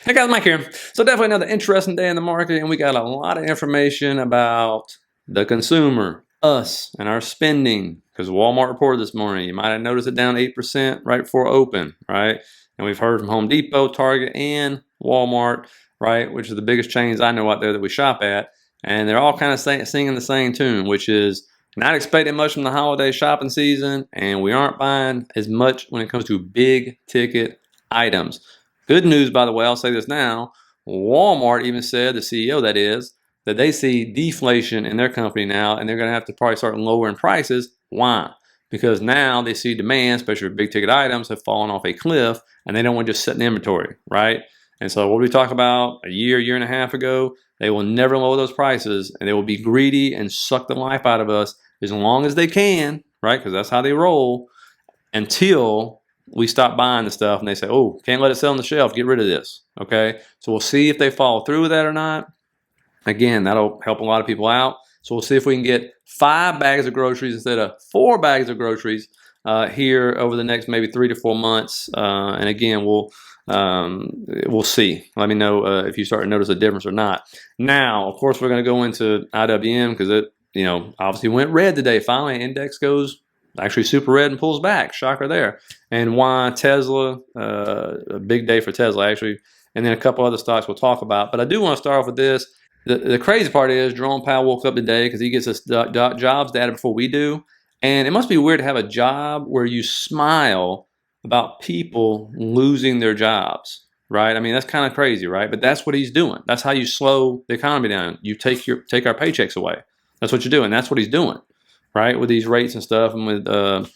Hey guys, Mike here. So definitely another interesting day in the market, and we got a lot of information about the consumer, us, and our spending. Because Walmart reported this morning, you might have noticed it down 8% right before open, right? And we've heard from Home Depot, Target, and Walmart, right, which are the biggest chains I know out there that we shop at, and they're all kind of singing the same tune, which is not expecting much from the holiday shopping season, and we aren't buying as much when it comes to big ticket items. Good news, by the way, I'll say this now. Walmart even said, the CEO that is, that they see deflation in their company now, and they're going to have to probably start lowering prices. Why? Because now they see demand, especially for big ticket items, have fallen off a cliff, and they don't want to just sit in inventory, right? And so what we talked about a year and a half ago, they will never lower those prices, and they will be greedy and suck the life out of us as long as they can, right? Because that's how they roll, until we stop buying the stuff and they say, oh, can't let it sit on the shelf, get rid of this. Okay, so we'll see if they follow through with that or not. Again, that'll help a lot of people out. So we'll see if we can get 5 bags of groceries instead of 4 bags of groceries here over the next maybe 3 to 4 months. And again, we'll see. Let me know if you start to notice a difference or not. Now, of course, we're going to go into IWM because it, obviously went red today. Finally, index goes actually super red and pulls back. Shocker there. And why Tesla, a big day for Tesla actually, and then a couple other stocks we'll talk about. But I do want to start off with this. The crazy part is Jerome Powell woke up today because he gets us jobs data before we do. And it must be weird to have a job where you smile about people losing their jobs, right? I mean, that's kind of crazy, right? But that's what he's doing. That's how you slow the economy down. You take our paychecks away. That's what you're doing. That's what he's doing, right? With these rates and stuff, and with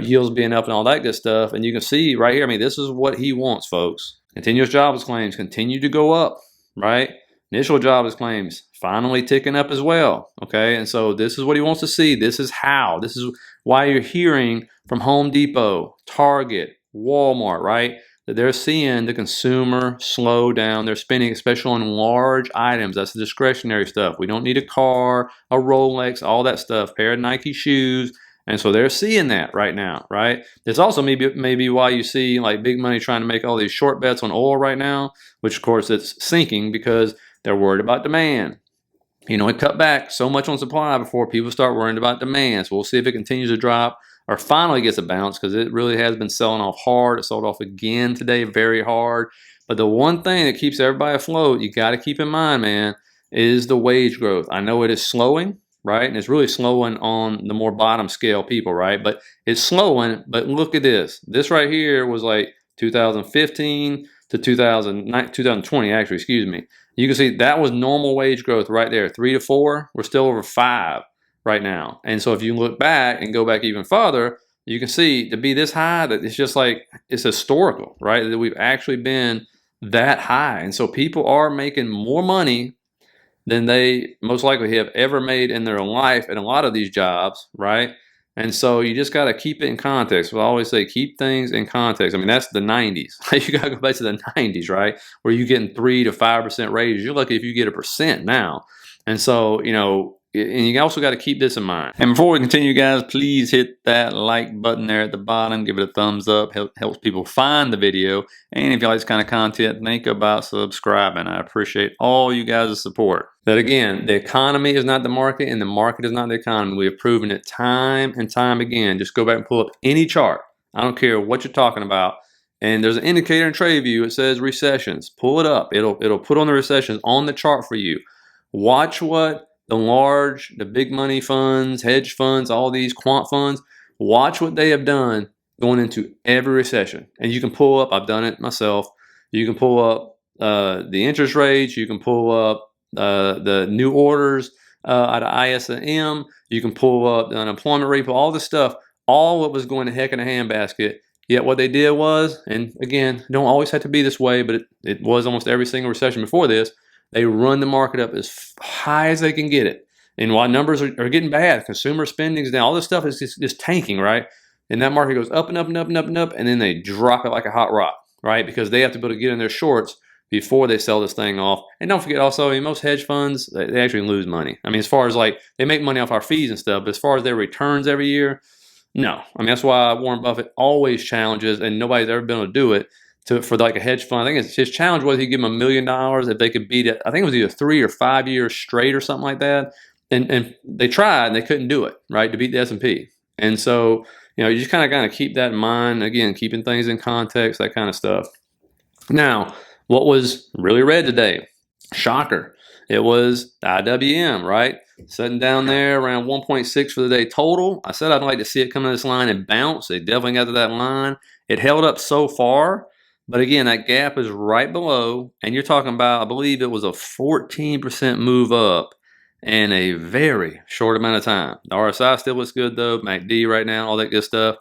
yields being up and all that good stuff. And you can see right here, I mean, this is what he wants, folks. Continuous jobless claims continue to go up, right? Initial jobless claims finally ticking up as well, okay? And so this is what he wants to see. This is why you're hearing from Home Depot, Target, Walmart, right? That they're seeing the consumer slow down their spending, especially on large items. That's the discretionary stuff. We don't need a car, a Rolex, all that stuff, pair of Nike shoes. And so they're seeing that right now, right? There's also maybe why you see like big money trying to make all these short bets on oil right now, which of course it's sinking because they're worried about demand. It cut back so much on supply before people start worrying about demand. So we'll see if it continues to drop or finally gets a bounce, because it really has been selling off hard. It sold off again today, very hard. But the one thing that keeps everybody afloat, you got to keep in mind, man, is the wage growth. I know it is slowing, right? And it's really slowing on the more bottom scale people, right? But it's slowing. But look at this. This right here was like 2015 to 2020, actually, excuse me. You can see that was normal wage growth right there, 3 to 4. We're still over 5 right now. And so if you look back and go back even farther, you can see to be this high, that it's just like, it's historical, right? That we've actually been that high. And so people are making more money than they most likely have ever made in their life at a lot of these jobs, right? And so you just got to keep it in context. We always say keep things in context. I mean, that's the 90s. You got to go back to the 90s, right? Where you're getting 3 to 5% raises. You're lucky if you get 1% now. And so, and you also got to keep this in mind. And before we continue, guys, please hit that like button there at the bottom. Give it a thumbs up. Helps people find the video. And if you like this kind of content, think about subscribing. I appreciate all you guys' support. That again, the economy is not the market, and the market is not the economy. We have proven it time and time again. Just go back and pull up any chart. I don't care what you're talking about. And there's an indicator in TradingView. It says recessions. Pull it up. It'll put on the recessions on the chart for you. Watch what the big money funds, hedge funds, all these quant funds, watch what they have done going into every recession. And you can pull up, I've done it myself, you can pull up the interest rates, you can pull up the new orders out of ISM, you can pull up the unemployment rate, all this stuff, all what was going to heck in a handbasket. Yet what they did was, and again, don't always have to be this way, but it was almost every single recession before this, they run the market up as high as they can get it. And while numbers are getting bad, consumer spending is down, all this stuff is just tanking, right? And that market goes up and up and up and up and up, and then they drop it like a hot rock, right? Because they have to be able to get in their shorts before they sell this thing off. And don't forget also, in most hedge funds, they actually lose money. I mean, as far as like, they make money off our fees and stuff, but as far as their returns every year, no. I mean, that's why Warren Buffett always challenges, and nobody's ever been able to do it, for like a hedge fund. I think his challenge was he'd give them $1 million if they could beat it. I think it was either 3 or 5 years straight or something like that. And they tried and they couldn't do it, right, to beat the S&P. And so, you just kind of keep that in mind. Again, keeping things in context, that kind of stuff. Now, what was really red today? Shocker. It was the IWM, right? Sitting down there around 1.6 for the day total. I said I'd like to see it come to this line and bounce. They definitely got to that line. It held up so far. But again, that gap is right below. And you're talking about, I believe it was a 14% move up in a very short amount of time. The RSI still looks good though. MACD right now, all that good stuff.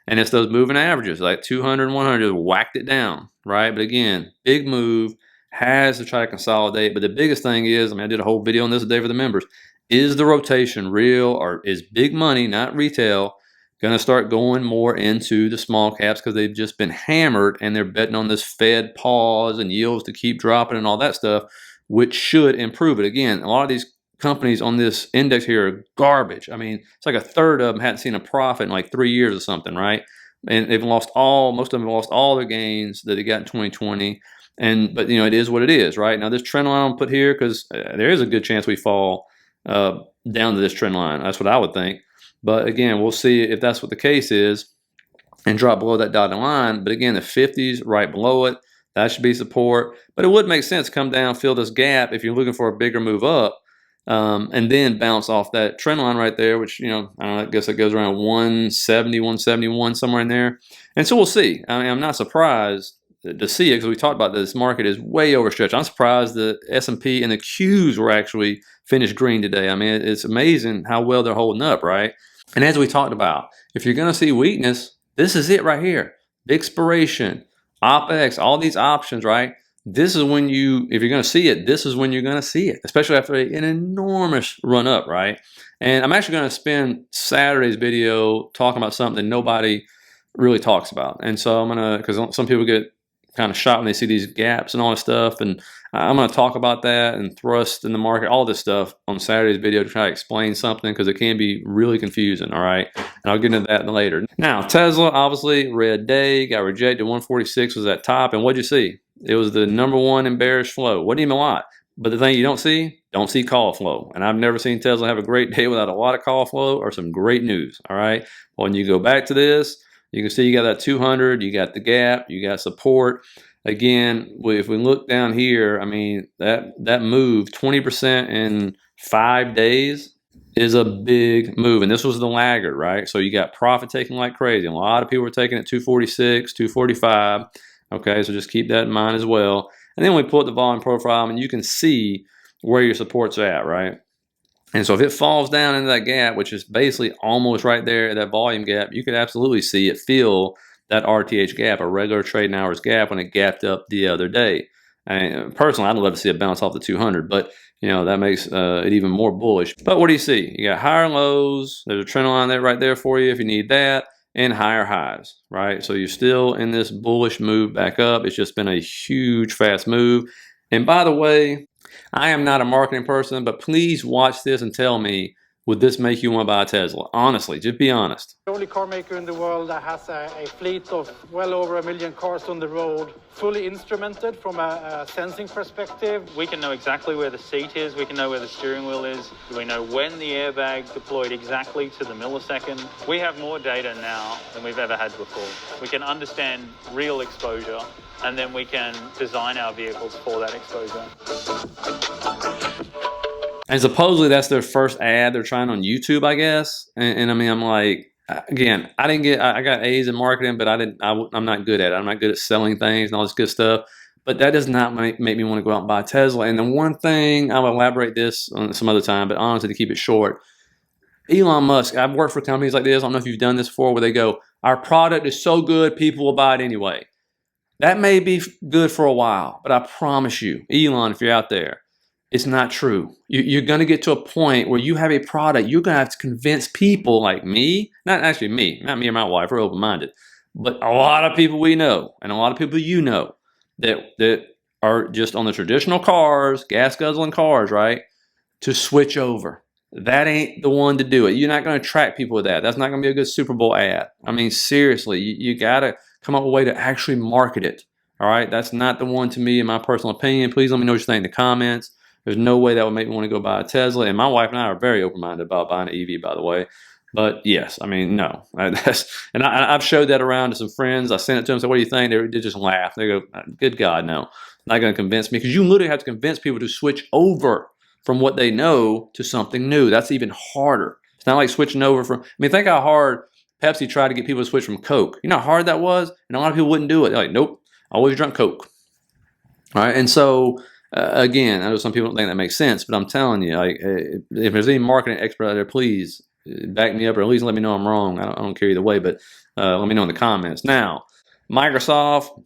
And it's those moving averages like 200 and 100 whacked it down, right? But again, big move, has to try to consolidate. But the biggest thing is, I did a whole video on this today for the members. Is the rotation real, or is big money, not retail, going to start going more into the small caps because they've just been hammered and they're betting on this Fed pause and yields to keep dropping and all that stuff, which should improve it. Again, a lot of these companies on this index here are garbage. It's like a third of them hadn't seen a profit in like 3 years or something, right? And they've lost most of them have lost all their gains that they got in 2020. But it is what it is, right? Now this trend line I'll put here because there is a good chance we fall down to this trend line. That's what I would think. But again, we'll see if that's what the case is and drop below that dotted line. But again, the 50s right below it, that should be support. But it would make sense to come down, fill this gap if you're looking for a bigger move up. And then bounce off that trend line right there, which, I don't know, I guess it goes around 170, 171, somewhere in there. And so we'll see. I'm not surprised to see it because we talked about this market is way overstretched. I'm surprised the S&P and the Qs were actually finished green today. It's amazing how well they're holding up, right? And as we talked about, if you're going to see weakness, this is it right here. Expiration, OPEX, all these options, right? This is when if you're going to see it, this is when you're going to see it, especially after an enormous run up, right? And I'm actually going to spend Saturday's video talking about something that nobody really talks about. And so I'm going to, because some people get kind of shocked when they see these gaps and all this stuff. And I'm going to talk about that and thrust in the market, all this stuff on Saturday's video to try to explain something because it can be really confusing, all right? And I'll get into that later. Now, Tesla, obviously, red day, got rejected. 146 was at top. And what'd you see? It was the #1 in bearish flow. Wasn't even a lot. But the thing you don't see call flow. And I've never seen Tesla have a great day without a lot of call flow or some great news, all right? When you go back to this, you can see you got that 200, you got the gap, you got support. Again, if we look down here, that move, 20% in 5 days is a big move. And this was the laggard, right? So you got profit taking like crazy. A lot of people were taking it 246, 245. Okay, so just keep that in mind as well. And then we pull up the volume profile and you can see where your support's at, right? And so if it falls down into that gap, which is basically almost right there at that volume gap, you could absolutely see it fill that RTH gap, a regular trading hours gap, when it gapped up the other day. And personally, I'd love to see it bounce off the 200, but that makes it even more bullish. But what do you see? You got higher lows. There's a trend line there right there for you if you need that, and higher highs, right? So you're still in this bullish move back up. It's just been a huge, fast move. And by the way, I am not a marketing person, but please watch this and tell me, would this make you want to buy a Tesla? Honestly, just be honest. The only car maker in the world that has a fleet of well over 1 million cars on the road, fully instrumented from a sensing perspective. We can know exactly where the seat is. We can know where the steering wheel is. We know when the airbag deployed exactly to the millisecond. We have more data now than we've ever had before. We can understand real exposure, and then we can design our vehicles for that exposure. And supposedly that's their first ad they're trying on YouTube, I guess. And I'm like, again, I got A's in marketing, but I'm not good at it. I'm not good at selling things and all this good stuff. But that does not make me want to go out and buy a Tesla. And the one thing, I'll elaborate this on some other time, but honestly, to keep it short, Elon Musk, I've worked for companies like this. I don't know if you've done this before, where they go, our product is so good, people will buy it anyway. That may be good for a while, but I promise you, Elon, if you're out there, it's not true. You're going to get to a point where you have a product, you're going to have to convince people like me, not me and my wife, we're open-minded, but a lot of people we know, and a lot of people that are just on the traditional cars, gas-guzzling cars, right, to switch over. That ain't the one to do it. You're not going to attract people with that. That's not going to be a good Super Bowl ad. Seriously, you got to come up with a way to actually market it. All right, that's not the one to me, in my personal opinion. Please let me know what you think in the comments. There's no way that would make me want to go buy a Tesla. And my wife and I are very open-minded about buying an EV, by the way. But yes, I mean, no. I've showed that around to some friends. I sent it to them, said, what do you think? They just laugh. They go, good God, no. Not going to convince me. Because you literally have to convince people to switch over from what they know to something new. That's even harder. It's not like switching over from, I mean, think how hard Pepsi tried to get people to switch from Coke. You know how hard that was? And a lot of people wouldn't do it. They're like, nope, I always drunk Coke. All right, and so again, I know some people don't think that makes sense, but I'm telling you, like, if there's any marketing expert out there, please back me up, or at least let me know I'm wrong. I don't care either way, but let me know in the comments. Now, Microsoft,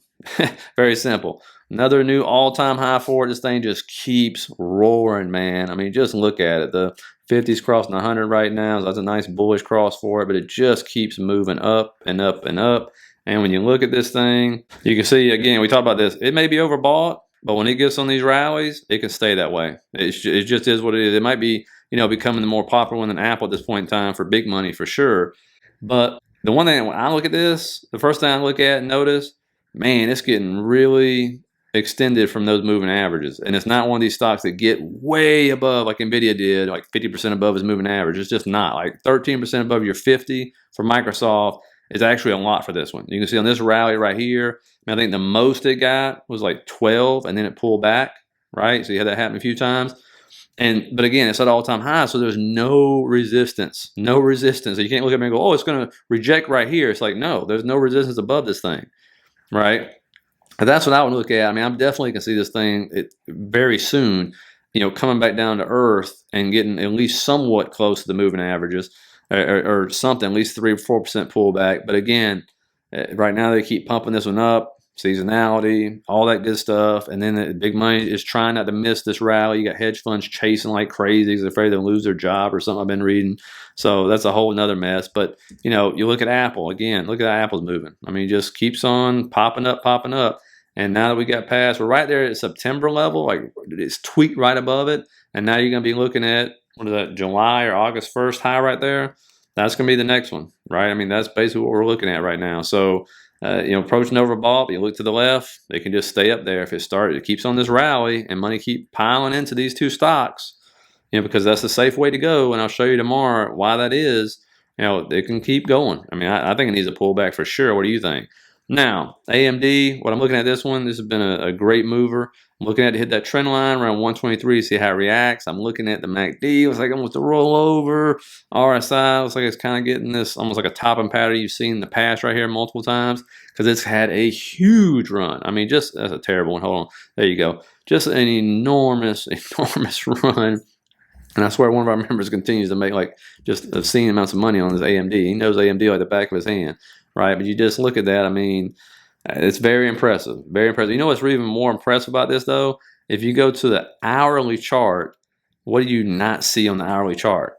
very simple. Another new all-time high for it. This thing just keeps roaring, man. I mean, just look at it. The 50's crossing 100 right now. So that's a nice bullish cross for it, but it just keeps moving up and up and up. And when you look at this thing, you can see, again, we talked about this. It may be overbought, but when it gets on these rallies, it can stay that way. It just is what it is. It might be, becoming the more popular one than Apple at this point in time for big money for sure. But the one thing, when I look at this, the first thing I look at and notice, man, it's getting really extended from those moving averages. And it's not one of these stocks that get way above, like NVIDIA did, like 50% above his moving average. It's just not. Like 13% above your 50 for Microsoft is actually a lot for this one. You can see on this rally right here, I think the most it got was like 12, and then it pulled back, right? So you had that happen a few times. But again, it's at all-time high, so there's no resistance. No resistance. So you can't look at me and go, oh, it's going to reject right here. It's like, no, there's no resistance above this thing, right? And that's what I would look at. I mean, I definitely can see this thing very soon, coming back down to earth and getting at least somewhat close to the moving averages, or something, at least 3 or 4% pullback. But again, right now they keep pumping this one up, seasonality, all that good stuff. And then the big money is trying not to miss this rally. You got hedge funds chasing like crazy because they're afraid they'll lose their job or something I've been reading. So that's a whole nother mess. But, you look at Apple. Again, look at how Apple's moving. I mean, it just keeps on popping up, popping up. And now that we got past, we're right there at September level. Like, it's tweaked right above it. And now you're going to be looking at, what is that, July or August 1st high right there. That's going to be the next one, right? I mean, that's basically what we're looking at right now. So, approaching overbought, but you look to the left, they can just stay up there if it keeps on this rally and money keep piling into these two stocks, because that's the safe way to go. And I'll show you tomorrow why that is. They can keep going. I mean, I think it needs a pullback for sure. What do you think? Now, AMD, what I'm looking at this one, this has been a great mover. I'm looking at it to hit that trend line around 123 to see how it reacts. I'm looking at the MACD. It was like almost a rollover. RSI looks like it's kind of getting this almost like a topping pattern you've seen in the past right here multiple times because it's had a huge run. I mean, that's a terrible one. Hold on. There you go. Just an enormous, enormous run. And I swear one of our members continues to make like just obscene amounts of money on his AMD. He knows AMD like the back of his hand. Right, but you just look at that. I mean, it's very impressive. Very impressive. You know what's even more impressive about this, though? If you go to the hourly chart, what do you not see on the hourly chart?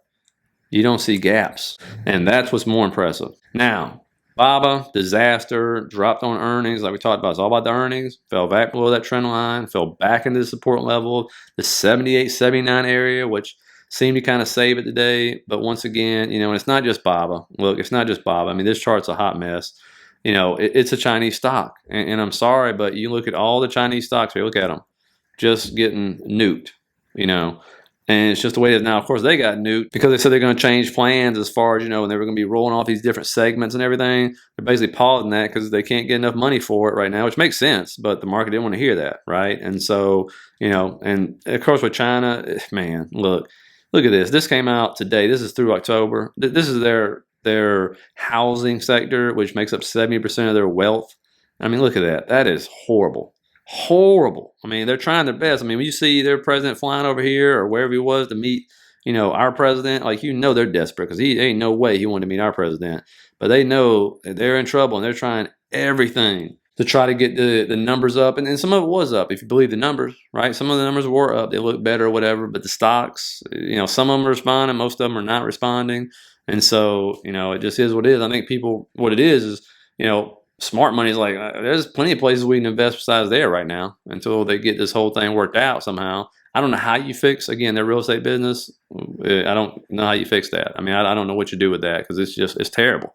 You don't see gaps. And that's what's more impressive. Now, BABA, disaster, dropped on earnings like we talked about. It's all about the earnings. Fell back below that trend line. Fell back into the support level, the 78, 79 area, which seemed to kind of save it today, but once again, and it's not just BABA. Look, it's not just BABA. I mean, this chart's a hot mess. It's a Chinese stock, and I'm sorry, but you look at all the Chinese stocks, you look at them, just getting nuked, and it's just the way it is now. Of course, they got nuked because they said they're going to change plans as far as, and they were going to be rolling off these different segments and everything. They're basically pausing that because they can't get enough money for it right now, which makes sense, but the market didn't want to hear that, right? And so, and of course with China, man, Look at this. This came out today. This is through October. This is their housing sector, which makes up 70% of their wealth. I mean, look at that. That is horrible. Horrible. I mean, they're trying their best. I mean, when you see their president flying over here or wherever he was to meet, our president, like, they're desperate because ain't no way he wanted to meet our president. But they know that they're in trouble and they're trying everything to try to get the numbers up. And some of it was up, if you believe the numbers, right? Some of the numbers were up. They look better or whatever. But the stocks, some of them are responding. Most of them are not responding. And so, it just is what it is. I think what it is, smart money is like, there's plenty of places we can invest besides there right now until they get this whole thing worked out somehow. I don't know how you fix, again, their real estate business. I don't know how you fix that. I mean, I don't know what you do with that because it's terrible,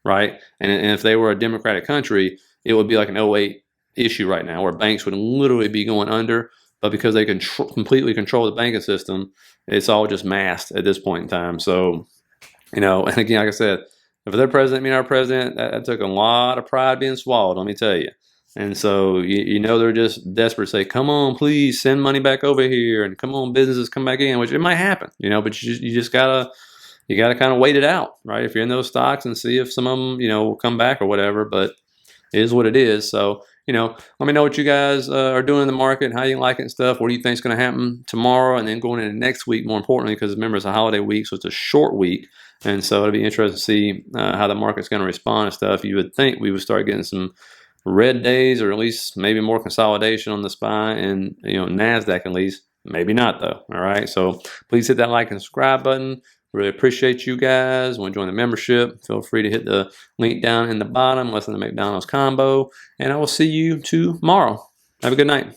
right? And if they were a democratic country, it would be like an '08 issue right now where banks would literally be going under, but because they completely control the banking system, it's all just masked at this point in time. So, and again, like I said, if their president being our president, that took a lot of pride being swallowed, let me tell you. And so, they're just desperate to say, come on, please send money back over here, and come on, businesses come back in, which it might happen, but you just gotta kind of wait it out, right? If you're in those stocks and see if some of them, will come back or whatever, but it is what it is. So, let me know what you guys are doing in the market, how you like it and stuff. What do you think is going to happen tomorrow and then going into next week, more importantly, because remember, it's a holiday week, so it's a short week. And so it'll be interesting to see how the market's going to respond and stuff. You would think we would start getting some red days, or at least maybe more consolidation on the SPY and NASDAQ at least. Maybe not though. All right. So please hit that like and subscribe button. Really appreciate you guys. Want to join the membership? Feel free to hit the link down in the bottom. Listen to McDonald's combo, and I will see you tomorrow. Have a good night.